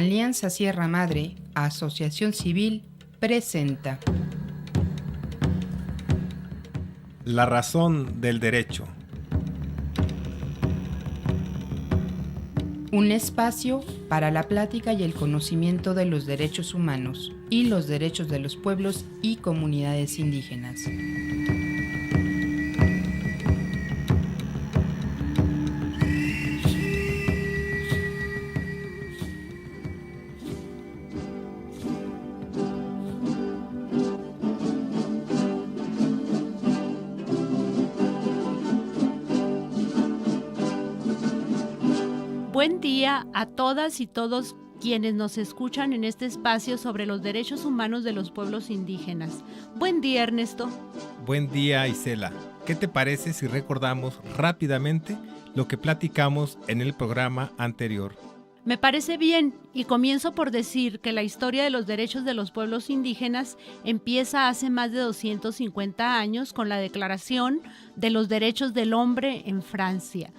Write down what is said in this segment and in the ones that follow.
Alianza Sierra Madre, Asociación Civil, presenta La razón del derecho. Un espacio para la plática y el conocimiento de los derechos humanos y los derechos de los pueblos y comunidades indígenas. Buen día a todas y todos quienes nos escuchan en este espacio sobre los derechos humanos de los pueblos indígenas. Buen día, Ernesto. Buen día, Isela. ¿Qué te parece si recordamos rápidamente lo que platicamos en el programa anterior? Me parece bien y comienzo por decir que la historia de los derechos de los pueblos indígenas empieza hace más de 250 años con la Declaración de los Derechos del Hombre en Francia,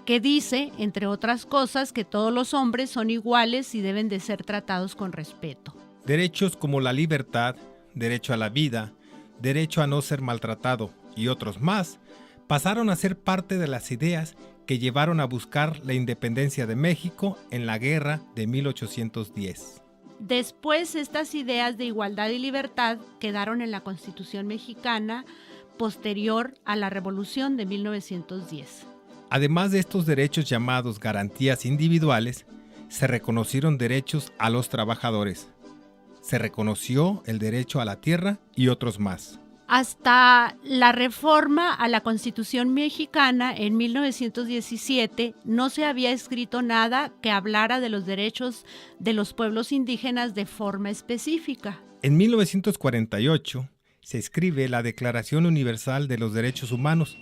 que dice, entre otras cosas, que todos los hombres son iguales y deben de ser tratados con respeto. Derechos como la libertad, derecho a la vida, derecho a no ser maltratado y otros más, pasaron a ser parte de las ideas que llevaron a buscar la independencia de México en la guerra de 1810. Después, estas ideas de igualdad y libertad quedaron en la Constitución mexicana posterior a la Revolución de 1910. Además de estos derechos llamados garantías individuales, se reconocieron derechos a los trabajadores. Se reconoció el derecho a la tierra y otros más. Hasta la reforma a la Constitución mexicana en 1917 no se había escrito nada que hablara de los derechos de los pueblos indígenas de forma específica. En 1948 se escribe la Declaración Universal de los Derechos Humanos,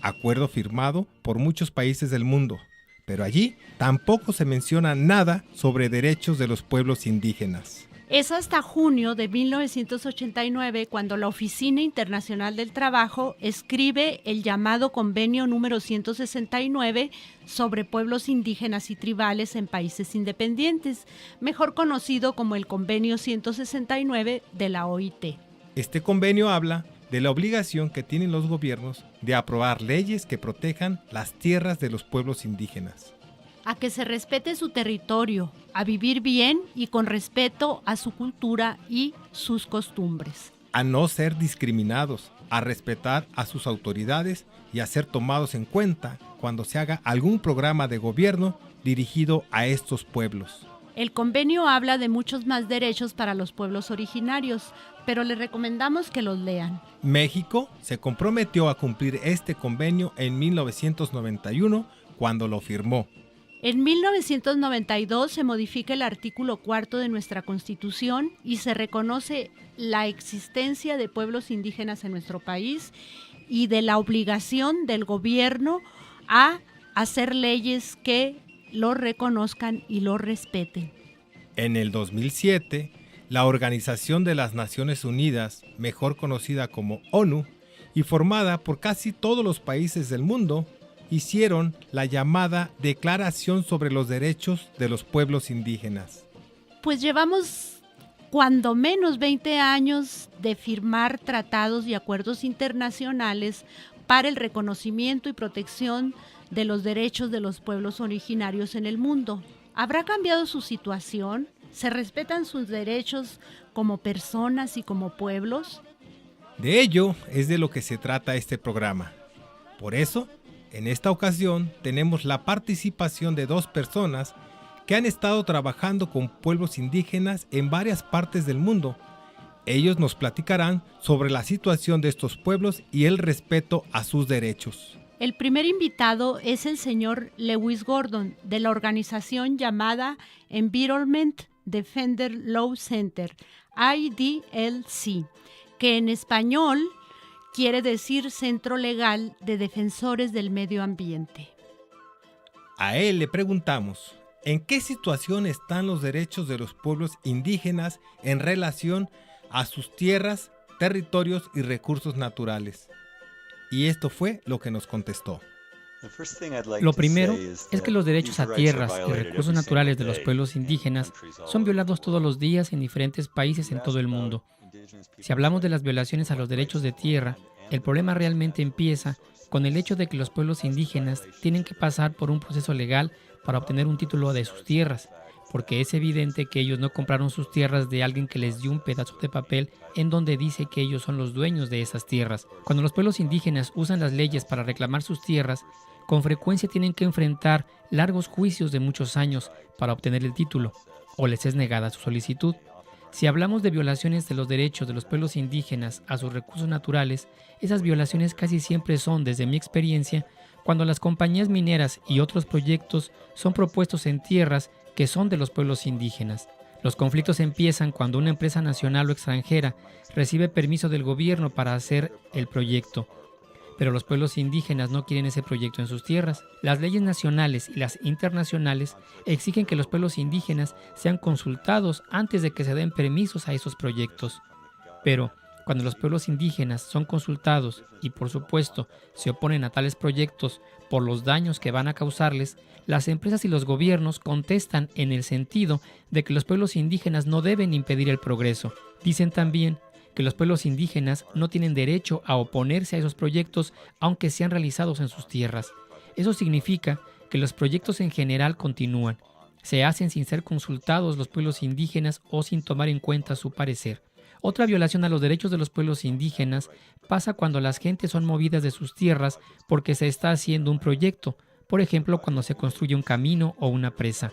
acuerdo firmado por muchos países del mundo, pero allí tampoco se menciona nada sobre derechos de los pueblos indígenas. Es hasta junio de 1989 cuando la Oficina Internacional del Trabajo escribe el llamado Convenio número 169 sobre pueblos indígenas y tribales en países independientes, mejor conocido como el Convenio 169 de la OIT. Este convenio habla de la obligación que tienen los gobiernos de aprobar leyes que protejan las tierras de los pueblos indígenas. A que se respete su territorio, a vivir bien y con respeto a su cultura y sus costumbres. A no ser discriminados, a respetar a sus autoridades y a ser tomados en cuenta cuando se haga algún programa de gobierno dirigido a estos pueblos. El convenio habla de muchos más derechos para los pueblos originarios, pero les recomendamos que los lean. México se comprometió a cumplir este convenio en 1991 cuando lo firmó. En 1992 se modifica el artículo 4 de nuestra Constitución y se reconoce la existencia de pueblos indígenas en nuestro país y de la obligación del gobierno a hacer leyes que lo reconozcan y lo respeten. En el 2007, la Organización de las Naciones Unidas, mejor conocida como ONU, y formada por casi todos los países del mundo, hicieron la llamada Declaración sobre los Derechos de los Pueblos Indígenas. Pues llevamos cuando menos 20 años de firmar tratados y acuerdos internacionales para el reconocimiento y protección de los derechos de los pueblos originarios en el mundo. ¿Habrá cambiado su situación? ¿Se respetan sus derechos como personas y como pueblos? De ello es de lo que se trata este programa. Por eso, en esta ocasión tenemos la participación de dos personas que han estado trabajando con pueblos indígenas en varias partes del mundo. Ellos nos platicarán sobre la situación de estos pueblos y el respeto a sus derechos. El primer invitado es el señor Lewis Gordon, de la organización llamada Environment Defender Law Center, IDLC, que en español quiere decir Centro Legal de Defensores del Medio Ambiente. A él le preguntamos, ¿en qué situación están los derechos de los pueblos indígenas en relación a sus tierras, territorios y recursos naturales? Y esto fue lo que nos contestó. Lo primero es que los derechos a tierras y recursos naturales de los pueblos indígenas son violados todos los días en diferentes países en todo el mundo. Si hablamos de las violaciones a los derechos de tierra, el problema realmente empieza con el hecho de que los pueblos indígenas tienen que pasar por un proceso legal para obtener un título de sus tierras, porque es evidente que ellos no compraron sus tierras de alguien que les dio un pedazo de papel en donde dice que ellos son los dueños de esas tierras. Cuando los pueblos indígenas usan las leyes para reclamar sus tierras, con frecuencia tienen que enfrentar largos juicios de muchos años para obtener el título, o les es negada su solicitud. Si hablamos de violaciones de los derechos de los pueblos indígenas a sus recursos naturales, esas violaciones casi siempre son, desde mi experiencia, cuando las compañías mineras y otros proyectos son propuestos en tierras que son de los pueblos indígenas. Los conflictos empiezan cuando una empresa nacional o extranjera recibe permiso del gobierno para hacer el proyecto, pero los pueblos indígenas no quieren ese proyecto en sus tierras. Las leyes nacionales y las internacionales exigen que los pueblos indígenas sean consultados antes de que se den permisos a esos proyectos. Pero cuando los pueblos indígenas son consultados y, por supuesto, se oponen a tales proyectos por los daños que van a causarles, las empresas y los gobiernos contestan en el sentido de que los pueblos indígenas no deben impedir el progreso. Dicen también que los pueblos indígenas no tienen derecho a oponerse a esos proyectos aunque sean realizados en sus tierras. Eso significa que los proyectos en general continúan. Se hacen sin ser consultados los pueblos indígenas o sin tomar en cuenta su parecer. Otra violación a los derechos de los pueblos indígenas pasa cuando las gentes son movidas de sus tierras porque se está haciendo un proyecto, por ejemplo, cuando se construye un camino o una presa.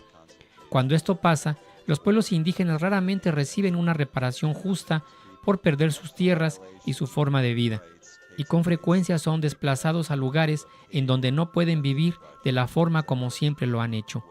Cuando esto pasa, los pueblos indígenas raramente reciben una reparación justa por perder sus tierras y su forma de vida, y con frecuencia son desplazados a lugares en donde no pueden vivir de la forma como siempre lo han hecho.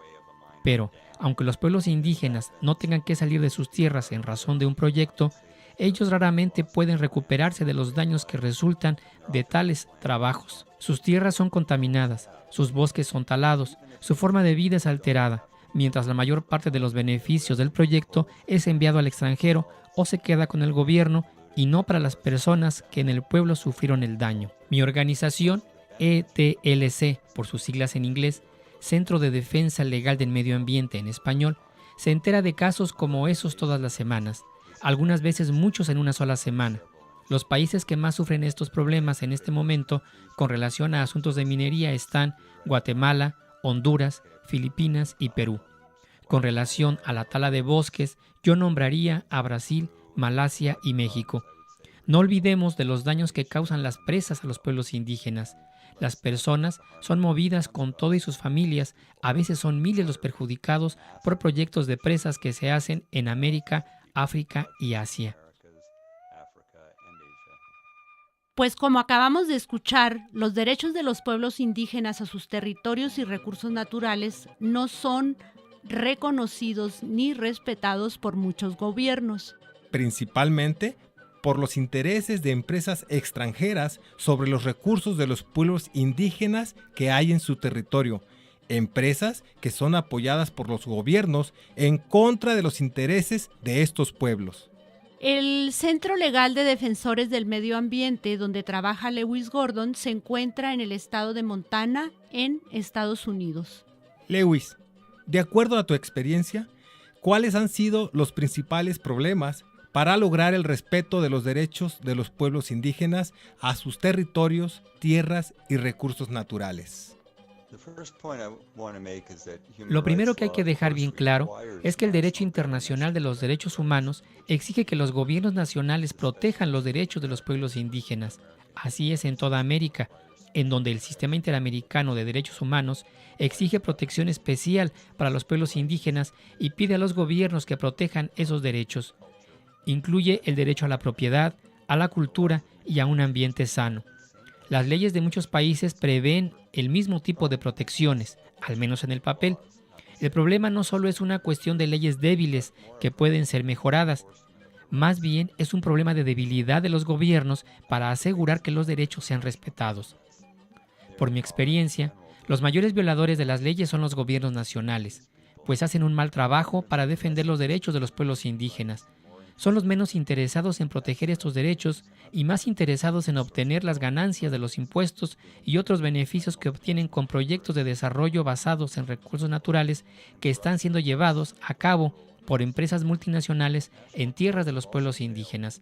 Pero, aunque los pueblos indígenas no tengan que salir de sus tierras en razón de un proyecto, ellos raramente pueden recuperarse de los daños que resultan de tales trabajos. Sus tierras son contaminadas, sus bosques son talados, su forma de vida es alterada, mientras la mayor parte de los beneficios del proyecto es enviado al extranjero o se queda con el gobierno y no para las personas que en el pueblo sufrieron el daño. Mi organización, ETLC, por sus siglas en inglés, Centro de Defensa Legal del Medio Ambiente en español, se entera de casos como esos todas las semanas, algunas veces muchos en una sola semana. Los países que más sufren estos problemas en este momento con relación a asuntos de minería están Guatemala, Honduras, Filipinas y Perú. Con relación a la tala de bosques, yo nombraría a Brasil, Malasia y México. No olvidemos de los daños que causan las presas a los pueblos indígenas. Las personas son movidas con todo y sus familias, a veces son miles los perjudicados por proyectos de presas que se hacen en América, África y Asia. Pues como acabamos de escuchar, los derechos de los pueblos indígenas a sus territorios y recursos naturales no son reconocidos ni respetados por muchos gobiernos. Principalmente por los intereses de empresas extranjeras sobre los recursos de los pueblos indígenas que hay en su territorio. Empresas que son apoyadas por los gobiernos en contra de los intereses de estos pueblos. El Centro Legal de Defensores del Medio Ambiente, donde trabaja Lewis Gordon, se encuentra en el estado de Montana, en Estados Unidos. Lewis, de acuerdo a tu experiencia, ¿cuáles han sido los principales problemas para lograr el respeto de los derechos de los pueblos indígenas a sus territorios, tierras y recursos naturales? Lo primero que hay que dejar bien claro es que el derecho internacional de los derechos humanos exige que los gobiernos nacionales protejan los derechos de los pueblos indígenas. Así es en toda América, en donde el Sistema Interamericano de Derechos Humanos exige protección especial para los pueblos indígenas y pide a los gobiernos que protejan esos derechos. Incluye el derecho a la propiedad, a la cultura y a un ambiente sano. Las leyes de muchos países prevén el mismo tipo de protecciones, al menos en el papel. El problema no solo es una cuestión de leyes débiles que pueden ser mejoradas, más bien es un problema de debilidad de los gobiernos para asegurar que los derechos sean respetados. Por mi experiencia, los mayores violadores de las leyes son los gobiernos nacionales, pues hacen un mal trabajo para defender los derechos de los pueblos indígenas. son los menos interesados en proteger estos derechos y más interesados en obtener las ganancias de los impuestos y otros beneficios que obtienen con proyectos de desarrollo basados en recursos naturales que están siendo llevados a cabo por empresas multinacionales en tierras de los pueblos indígenas.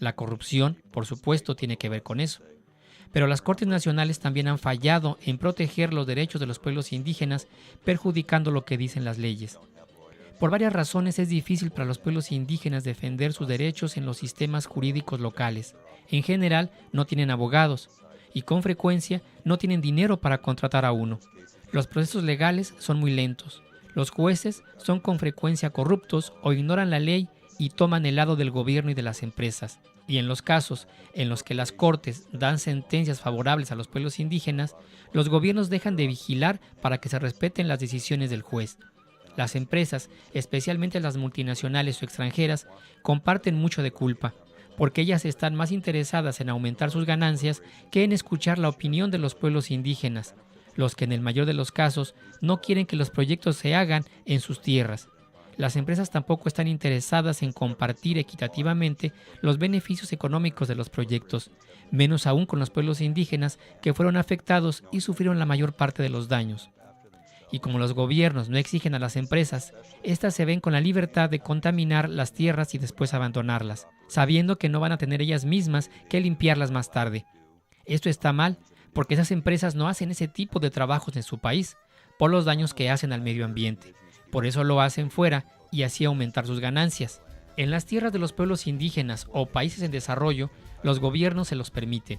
La corrupción, por supuesto, tiene que ver con eso. Pero las Cortes Nacionales también han fallado en proteger los derechos de los pueblos indígenas, perjudicando lo que dicen las leyes. Por varias razones es difícil para los pueblos indígenas defender sus derechos en los sistemas jurídicos locales. En general, no tienen abogados y con frecuencia no tienen dinero para contratar a uno. Los procesos legales son muy lentos. Los jueces son con frecuencia corruptos o ignoran la ley y toman el lado del gobierno y de las empresas. Y en los casos en los que las cortes dan sentencias favorables a los pueblos indígenas, los gobiernos dejan de vigilar para que se respeten las decisiones del juez. Las empresas, especialmente las multinacionales o extranjeras, comparten mucho de culpa, porque ellas están más interesadas en aumentar sus ganancias que en escuchar la opinión de los pueblos indígenas, los que en el mayor de los casos no quieren que los proyectos se hagan en sus tierras. Las empresas tampoco están interesadas en compartir equitativamente los beneficios económicos de los proyectos, menos aún con los pueblos indígenas que fueron afectados y sufrieron la mayor parte de los daños. Y como los gobiernos no exigen a las empresas, éstas se ven con la libertad de contaminar las tierras y después abandonarlas, sabiendo que no van a tener ellas mismas que limpiarlas más tarde. Esto está mal, porque esas empresas no hacen ese tipo de trabajos en su país, por los daños que hacen al medio ambiente. Por eso lo hacen fuera y así aumentar sus ganancias. En las tierras de los pueblos indígenas o países en desarrollo, los gobiernos se los permiten.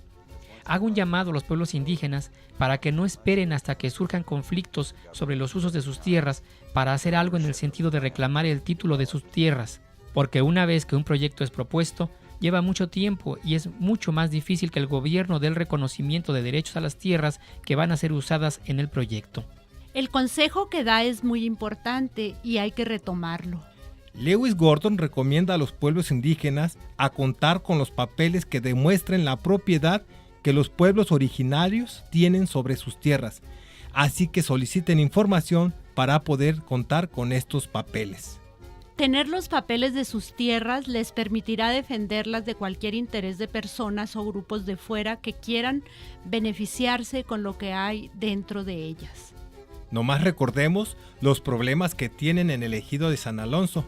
Hago un llamado a los pueblos indígenas para que no esperen hasta que surjan conflictos sobre los usos de sus tierras para hacer algo en el sentido de reclamar el título de sus tierras, porque una vez que un proyecto es propuesto, lleva mucho tiempo y es mucho más difícil que el gobierno dé el reconocimiento de derechos a las tierras que van a ser usadas en el proyecto. El consejo que da es muy importante y hay que retomarlo. Lewis Gordon recomienda a los pueblos indígenas a contar con los papeles que demuestren la propiedad que los pueblos originarios tienen sobre sus tierras, así que soliciten información para poder contar con estos papeles. Tener los papeles de sus tierras les permitirá defenderlas de cualquier interés de personas o grupos de fuera que quieran beneficiarse con lo que hay dentro de ellas. Nomás recordemos los problemas que tienen en el ejido de San Alonso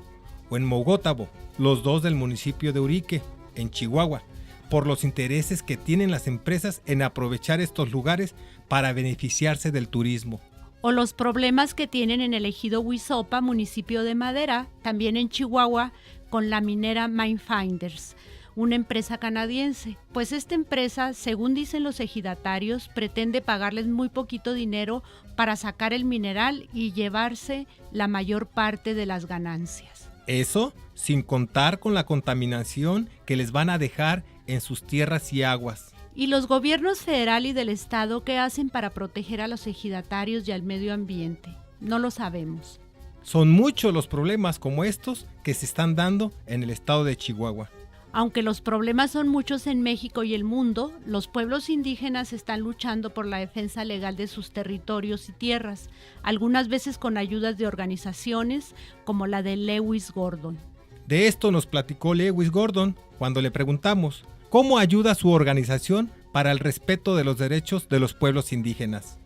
o en Mogótabo, los dos del municipio de Urique, en Chihuahua, por los intereses que tienen las empresas en aprovechar estos lugares para beneficiarse del turismo. O los problemas que tienen en el ejido Huizopa, municipio de Madera, también en Chihuahua, con la minera Minefinders, una empresa canadiense. Pues esta empresa, según dicen los ejidatarios, pretende pagarles muy poquito dinero para sacar el mineral y llevarse la mayor parte de las ganancias. Eso sin contar con la contaminación que les van a dejar en sus tierras y aguas. ¿Y los gobiernos federal y del estado qué hacen para proteger a los ejidatarios y al medio ambiente? No lo sabemos. Son muchos los problemas como estos que se están dando en el estado de Chihuahua. Aunque los problemas son muchos en México y el mundo, los pueblos indígenas están luchando por la defensa legal de sus territorios y tierras, algunas veces con ayudas de organizaciones como la de Lewis Gordon. De esto nos platicó Lewis Gordon cuando le preguntamos cómo ayuda su organización para el respeto de los derechos de los pueblos indígenas.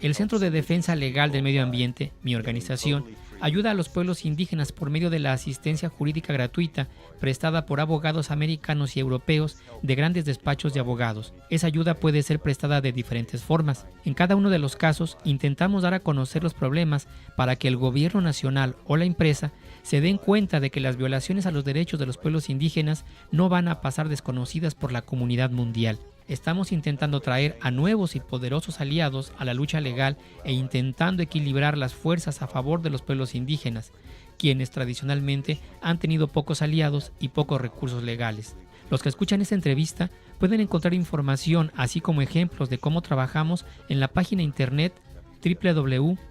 El Centro de Defensa Legal del Medio Ambiente, mi organización, ayuda a los pueblos indígenas por medio de la asistencia jurídica gratuita prestada por abogados americanos y europeos de grandes despachos de abogados. Esa ayuda puede ser prestada de diferentes formas. En cada uno de los casos, intentamos dar a conocer los problemas para que el gobierno nacional o la empresa se den cuenta de que las violaciones a los derechos de los pueblos indígenas no van a pasar desconocidas por la comunidad mundial. Estamos intentando traer a nuevos y poderosos aliados a la lucha legal e intentando equilibrar las fuerzas a favor de los pueblos indígenas, quienes tradicionalmente han tenido pocos aliados y pocos recursos legales. Los que escuchan esta entrevista pueden encontrar información así como ejemplos de cómo trabajamos en la página internet www.edlc.org,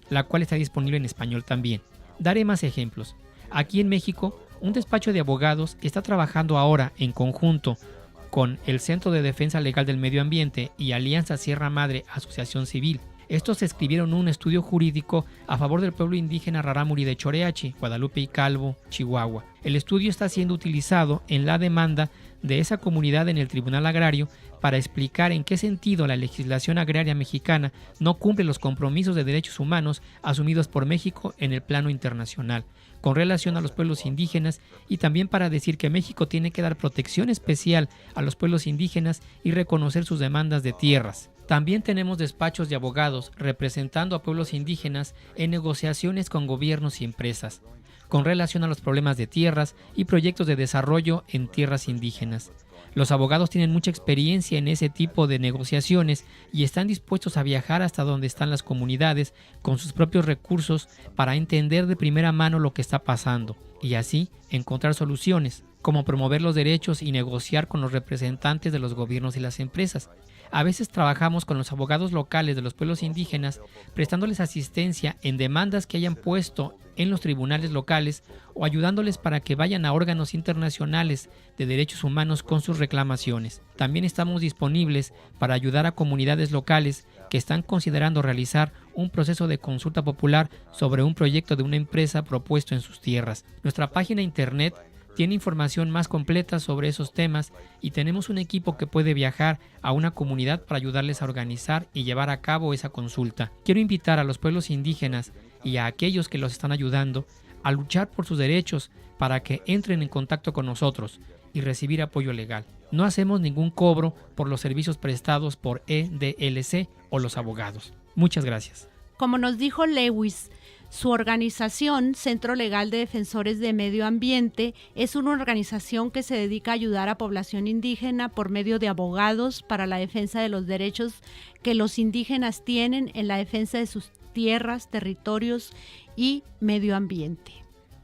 la cual está disponible en español también. Daré más ejemplos. Aquí en México, un despacho de abogados está trabajando ahora en conjunto con el Centro de Defensa Legal del Medio Ambiente y Alianza Sierra Madre Asociación Civil. Estos escribieron un estudio jurídico a favor del pueblo indígena Rarámuri de Choreachi, Guadalupe y Calvo, Chihuahua. El estudio está siendo utilizado en la demanda de esa comunidad en el Tribunal Agrario para explicar en qué sentido la legislación agraria mexicana no cumple los compromisos de derechos humanos asumidos por México en el plano internacional, con relación a los pueblos indígenas, y también para decir que México tiene que dar protección especial a los pueblos indígenas y reconocer sus demandas de tierras. También tenemos despachos de abogados representando a pueblos indígenas en negociaciones con gobiernos y empresas, con relación a los problemas de tierras y proyectos de desarrollo en tierras indígenas. Los abogados tienen mucha experiencia en ese tipo de negociaciones y están dispuestos a viajar hasta donde están las comunidades con sus propios recursos para entender de primera mano lo que está pasando y así encontrar soluciones, como promover los derechos y negociar con los representantes de los gobiernos y las empresas. A veces trabajamos con los abogados locales de los pueblos indígenas, prestándoles asistencia en demandas que hayan puesto en los tribunales locales o ayudándoles para que vayan a órganos internacionales de derechos humanos con sus reclamaciones. También estamos disponibles para ayudar a comunidades locales que están considerando realizar un proceso de consulta popular sobre un proyecto de una empresa propuesto en sus tierras. Nuestra página internet tiene información más completa sobre esos temas y tenemos un equipo que puede viajar a una comunidad para ayudarles a organizar y llevar a cabo esa consulta. Quiero invitar a los pueblos indígenas y a aquellos que los están ayudando a luchar por sus derechos para que entren en contacto con nosotros y recibir apoyo legal. No hacemos ningún cobro por los servicios prestados por EDLC o los abogados. Muchas gracias. Como nos dijo Lewis, su organización, Centro Legal de Defensores de Medio Ambiente, es una organización que se dedica a ayudar a población indígena por medio de abogados para la defensa de los derechos que los indígenas tienen en la defensa de sus tierras, territorios y medio ambiente.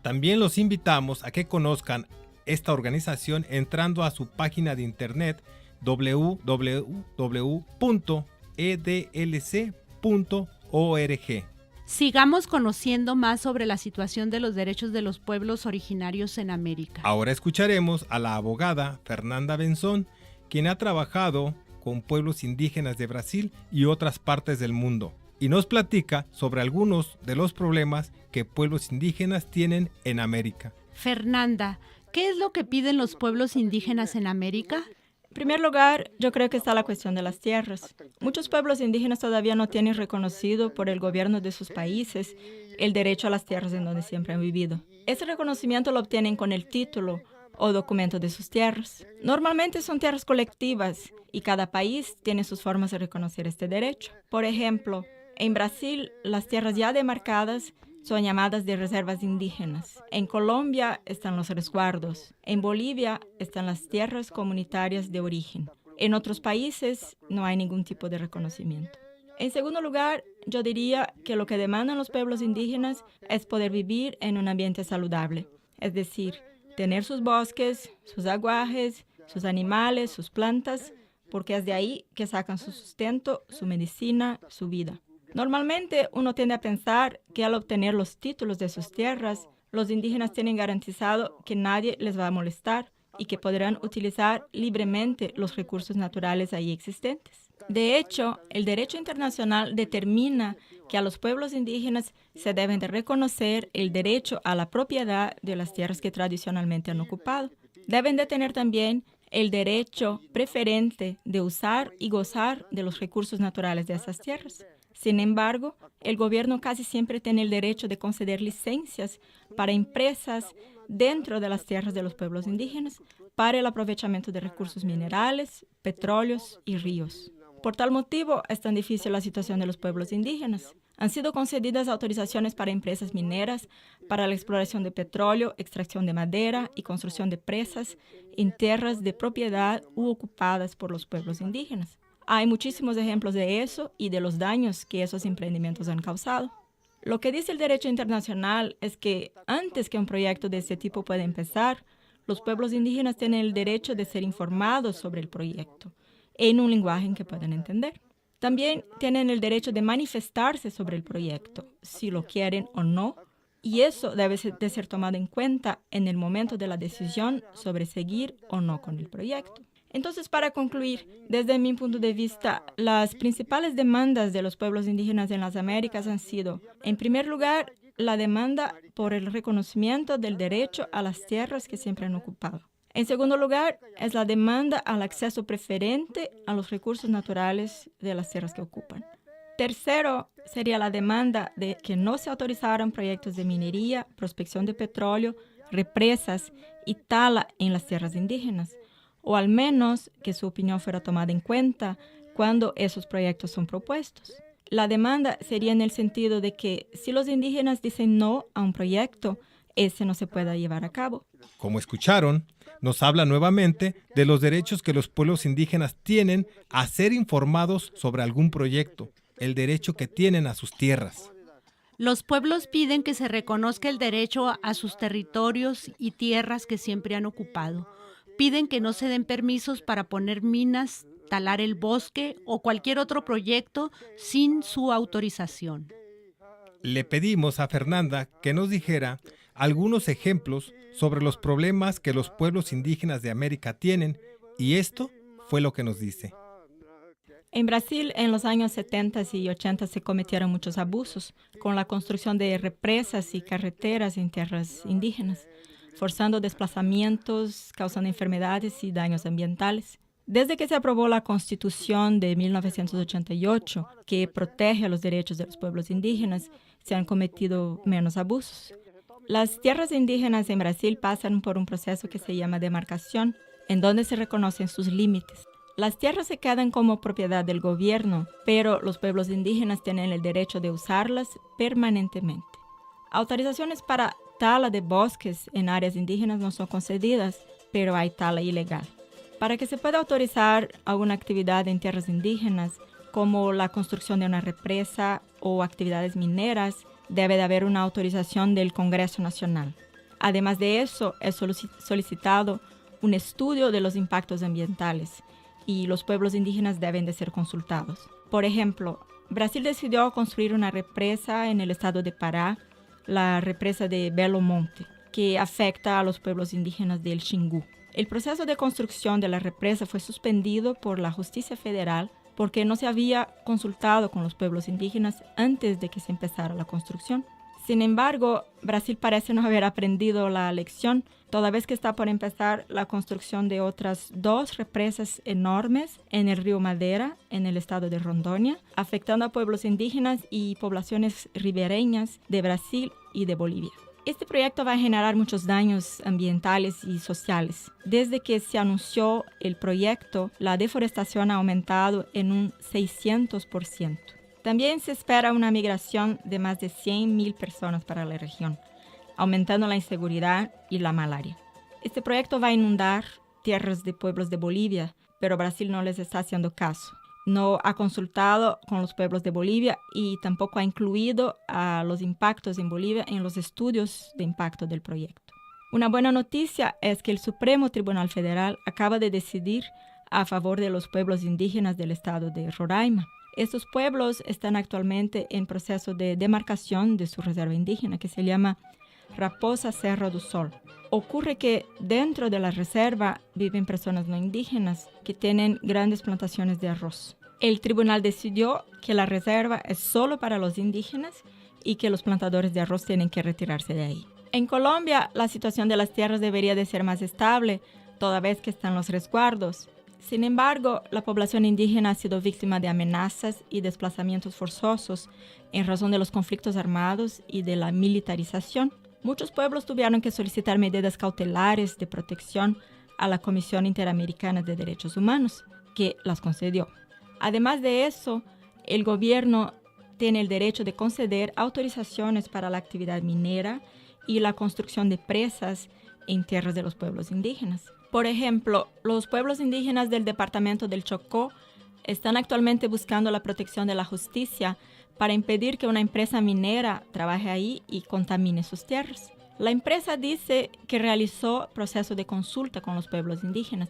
También los invitamos a que conozcan esta organización entrando a su página de internet www.edlc.org. Sigamos conociendo más sobre la situación de los derechos de los pueblos originarios en América. Ahora escucharemos a la abogada Fernanda Benzón, quien ha trabajado con pueblos indígenas de Brasil y otras partes del mundo, y nos platica sobre algunos de los problemas que pueblos indígenas tienen en América. Fernanda, ¿qué es lo que piden los pueblos indígenas en América? En primer lugar, yo creo que está la cuestión de las tierras. Muchos pueblos indígenas todavía no tienen reconocido por el gobierno de sus países el derecho a las tierras en donde siempre han vivido. Ese reconocimiento lo obtienen con el título o documento de sus tierras. Normalmente son tierras colectivas y cada país tiene sus formas de reconocer este derecho. Por ejemplo, en Brasil, las tierras ya demarcadas son llamadas de reservas indígenas. En Colombia están los resguardos. En Bolivia están las tierras comunitarias de origen. En otros países no hay ningún tipo de reconocimiento. En segundo lugar, yo diría que lo que demandan los pueblos indígenas es poder vivir en un ambiente saludable. Es decir, tener sus bosques, sus aguajes, sus animales, sus plantas, porque es de ahí que sacan su sustento, su medicina, su vida. Normalmente uno tiende a pensar que al obtener los títulos de sus tierras, los indígenas tienen garantizado que nadie les va a molestar y que podrán utilizar libremente los recursos naturales ahí existentes. De hecho, el derecho internacional determina que a los pueblos indígenas se deben de reconocer el derecho a la propiedad de las tierras que tradicionalmente han ocupado. Deben de tener también el derecho preferente de usar y gozar de los recursos naturales de esas tierras. Sin embargo, el gobierno casi siempre tiene el derecho de conceder licencias para empresas dentro de las tierras de los pueblos indígenas para el aprovechamiento de recursos minerales, petróleos y ríos. Por tal motivo, es tan difícil la situación de los pueblos indígenas. Han sido concedidas autorizaciones para empresas mineras, para la exploración de petróleo, extracción de madera y construcción de presas en tierras de propiedad u ocupadas por los pueblos indígenas. Hay muchísimos ejemplos de eso y de los daños que esos emprendimientos han causado. Lo que dice el derecho internacional es que antes que un proyecto de este tipo pueda empezar, los pueblos indígenas tienen el derecho de ser informados sobre el proyecto en un lenguaje en que puedan entender. También tienen el derecho de manifestarse sobre el proyecto, si lo quieren o no, y eso debe de ser tomado en cuenta en el momento de la decisión sobre seguir o no con el proyecto. Entonces, para concluir, desde mi punto de vista, las principales demandas de los pueblos indígenas en las Américas han sido, en primer lugar, la demanda por el reconocimiento del derecho a las tierras que siempre han ocupado. En segundo lugar, es la demanda al acceso preferente a los recursos naturales de las tierras que ocupan. Tercero, sería la demanda de que no se autorizaran proyectos de minería, prospección de petróleo, represas y tala en las tierras indígenas, o al menos que su opinión fuera tomada en cuenta cuando esos proyectos son propuestos. La demanda sería en el sentido de que si los indígenas dicen no a un proyecto, ese no se pueda llevar a cabo. Como escucharon, nos habla nuevamente de los derechos que los pueblos indígenas tienen a ser informados sobre algún proyecto, el derecho que tienen a sus tierras. Los pueblos piden que se reconozca el derecho a sus territorios y tierras que siempre han ocupado. Piden que no se den permisos para poner minas, talar el bosque o cualquier otro proyecto sin su autorización. Le pedimos a Fernanda que nos dijera algunos ejemplos sobre los problemas que los pueblos indígenas de América tienen, y esto fue lo que nos dice. En Brasil, en los años 70 y 80 se cometieron muchos abusos con la construcción de represas y carreteras en tierras indígenas, forzando desplazamientos, causando enfermedades y daños ambientales. Desde que se aprobó la Constitución de 1988, que protege a los derechos de los pueblos indígenas, se han cometido menos abusos. Las tierras indígenas en Brasil pasan por un proceso que se llama demarcación, en donde se reconocen sus límites. Las tierras se quedan como propiedad del gobierno, pero los pueblos indígenas tienen el derecho de usarlas permanentemente. Autorizaciones para tala de bosques en áreas indígenas no son concedidas, pero hay tala ilegal. Para que se pueda autorizar alguna actividad en tierras indígenas, como la construcción de una represa o actividades mineras, debe de haber una autorización del Congreso Nacional. Además de eso, es solicitado un estudio de los impactos ambientales y los pueblos indígenas deben de ser consultados. Por ejemplo, Brasil decidió construir una represa en el estado de Pará, la represa de Belo Monte, que afecta a los pueblos indígenas del Xingu. El proceso de construcción de la represa fue suspendido por la Justicia Federal porque no se había consultado con los pueblos indígenas antes de que se empezara la construcción. Sin embargo, Brasil parece no haber aprendido la lección, toda vez que está por empezar la construcción de otras 2 represas enormes en el río Madeira, en el estado de Rondônia, afectando a pueblos indígenas y poblaciones ribereñas de Brasil y de Bolivia. Este proyecto va a generar muchos daños ambientales y sociales. Desde que se anunció el proyecto, la deforestación ha aumentado en un 600%. También se espera una migración de más de 100,000 personas para la región, aumentando la inseguridad y la malaria. Este proyecto va a inundar tierras de pueblos de Bolivia, pero Brasil no les está haciendo caso. No ha consultado con los pueblos de Bolivia y tampoco ha incluido a los impactos en Bolivia en los estudios de impacto del proyecto. Una buena noticia es que el Supremo Tribunal Federal acaba de decidir a favor de los pueblos indígenas del estado de Roraima. Estos pueblos están actualmente en proceso de demarcación de su reserva indígena, que se llama Raposa Serra do Sol. Ocurre que dentro de la reserva viven personas no indígenas que tienen grandes plantaciones de arroz. El tribunal decidió que la reserva es solo para los indígenas y que los plantadores de arroz tienen que retirarse de ahí. En Colombia, la situación de las tierras debería de ser más estable, toda vez que están los resguardos. Sin embargo, la población indígena ha sido víctima de amenazas y desplazamientos forzosos en razón de los conflictos armados y de la militarización. Muchos pueblos tuvieron que solicitar medidas cautelares de protección a la Comisión Interamericana de Derechos Humanos, que las concedió. Además de eso, el gobierno tiene el derecho de conceder autorizaciones para la actividad minera y la construcción de presas en tierras de los pueblos indígenas. Por ejemplo, los pueblos indígenas del departamento del Chocó están actualmente buscando la protección de la justicia para impedir que una empresa minera trabaje ahí y contamine sus tierras. La empresa dice que realizó proceso de consulta con los pueblos indígenas,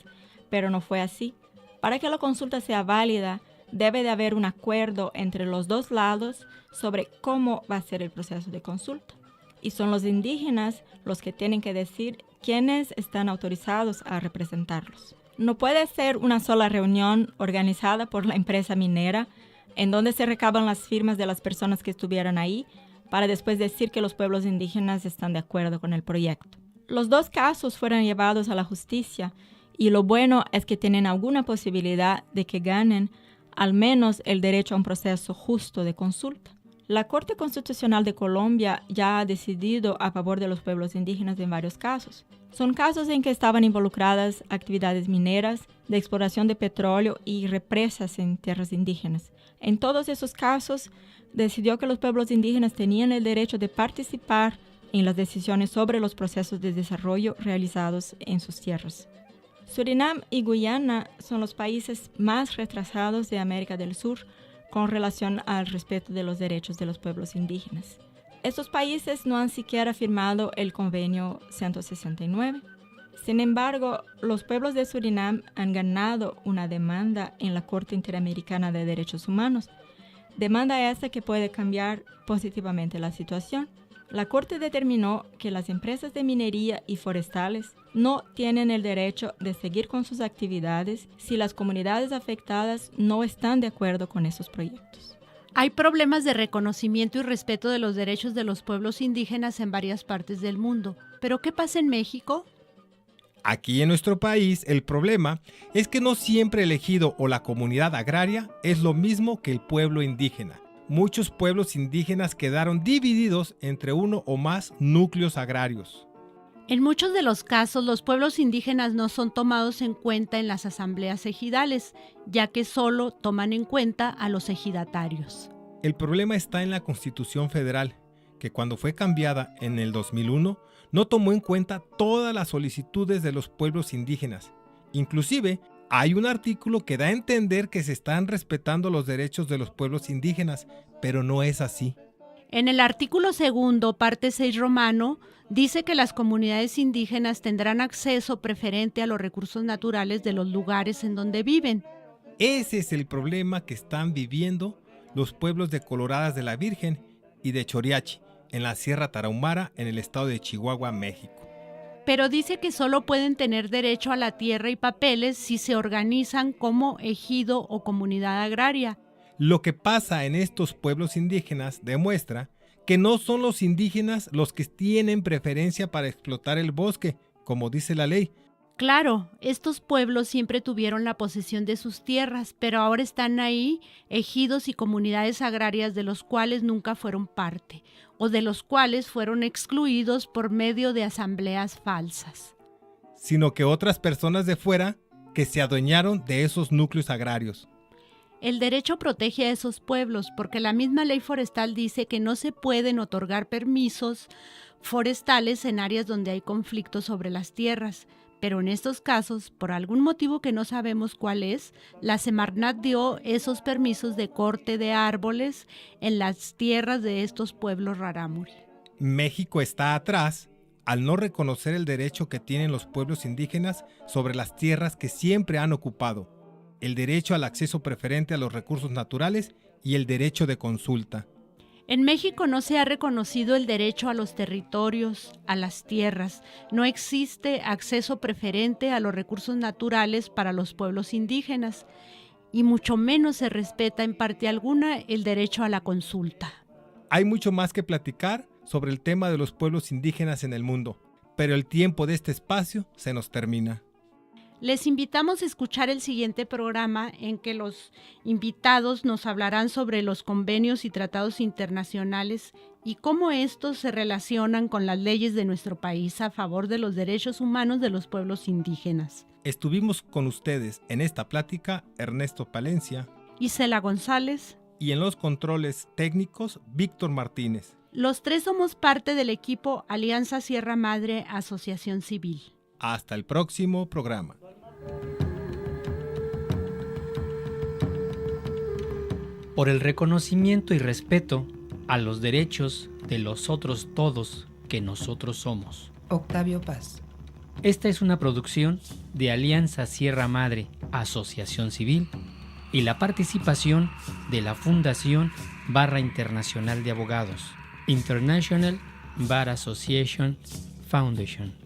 pero no fue así. Para que la consulta sea válida, debe de haber un acuerdo entre los 2 lados sobre cómo va a ser el proceso de consulta. Y son los indígenas los que tienen que decir quiénes están autorizados a representarlos. No puede ser una sola reunión organizada por la empresa minera en donde se recaban las firmas de las personas que estuvieran ahí para después decir que los pueblos indígenas están de acuerdo con el proyecto. Los dos casos fueron llevados a la justicia y lo bueno es que tienen alguna posibilidad de que ganen al menos el derecho a un proceso justo de consulta. La Corte Constitucional de Colombia ya ha decidido a favor de los pueblos indígenas en varios casos. Son casos en que estaban involucradas actividades mineras, de exploración de petróleo y represas en tierras indígenas. En todos esos casos, decidió que los pueblos indígenas tenían el derecho de participar en las decisiones sobre los procesos de desarrollo realizados en sus tierras. Surinam y Guyana son los países más retrasados de América del Sur con relación al respeto de los derechos de los pueblos indígenas. Estos países no han siquiera firmado el Convenio 169. Sin embargo, los pueblos de Surinam han ganado una demanda en la Corte Interamericana de Derechos Humanos, demanda esta que puede cambiar positivamente la situación. La Corte determinó que las empresas de minería y forestales no tienen el derecho de seguir con sus actividades si las comunidades afectadas no están de acuerdo con esos proyectos. Hay problemas de reconocimiento y respeto de los derechos de los pueblos indígenas en varias partes del mundo. ¿Pero qué pasa en México? Aquí en nuestro país el problema es que no siempre el ejido o la comunidad agraria es lo mismo que el pueblo indígena. Muchos pueblos indígenas quedaron divididos entre uno o más núcleos agrarios. En muchos de los casos, los pueblos indígenas no son tomados en cuenta en las asambleas ejidales, ya que solo toman en cuenta a los ejidatarios. El problema está en la Constitución Federal, que cuando fue cambiada en el 2001, no tomó en cuenta todas las solicitudes de los pueblos indígenas. Inclusive, hay un artículo que da a entender que se están respetando los derechos de los pueblos indígenas, pero no es así. En el artículo 2, parte 6 romano, dice que las comunidades indígenas tendrán acceso preferente a los recursos naturales de los lugares en donde viven. Ese es el problema que están viviendo los pueblos de Coloradas de la Virgen y de Choriachi, en la Sierra Tarahumara, en el estado de Chihuahua, México. Pero dice que solo pueden tener derecho a la tierra y papeles si se organizan como ejido o comunidad agraria. Lo que pasa en estos pueblos indígenas demuestra que no son los indígenas los que tienen preferencia para explotar el bosque, como dice la ley. Claro, estos pueblos siempre tuvieron la posesión de sus tierras, pero ahora están ahí ejidos y comunidades agrarias de los cuales nunca fueron parte, o de los cuales fueron excluidos por medio de asambleas falsas. Sino que otras personas de fuera que se adueñaron de esos núcleos agrarios. El derecho protege a esos pueblos porque la misma ley forestal dice que no se pueden otorgar permisos forestales en áreas donde hay conflictos sobre las tierras. Pero en estos casos, por algún motivo que no sabemos cuál es, la Semarnat dio esos permisos de corte de árboles en las tierras de estos pueblos rarámuri. México está atrás al no reconocer el derecho que tienen los pueblos indígenas sobre las tierras que siempre han ocupado, el derecho al acceso preferente a los recursos naturales y el derecho de consulta. En México no se ha reconocido el derecho a los territorios, a las tierras. No existe acceso preferente a los recursos naturales para los pueblos indígenas y mucho menos se respeta en parte alguna el derecho a la consulta. Hay mucho más que platicar sobre el tema de los pueblos indígenas en el mundo, pero el tiempo de este espacio se nos termina. Les invitamos a escuchar el siguiente programa en que los invitados nos hablarán sobre los convenios y tratados internacionales y cómo estos se relacionan con las leyes de nuestro país a favor de los derechos humanos de los pueblos indígenas. Estuvimos con ustedes en esta plática Ernesto Palencia, Isela González y en los controles técnicos Víctor Martínez. Los tres somos parte del equipo Alianza Sierra Madre Asociación Civil. Hasta el próximo programa. Por el reconocimiento y respeto a los derechos de los otros todos que nosotros somos. Octavio Paz. Esta es una producción de Alianza Sierra Madre Asociación Civil y la participación de la Fundación Barra Internacional de Abogados, International Bar Association Foundation.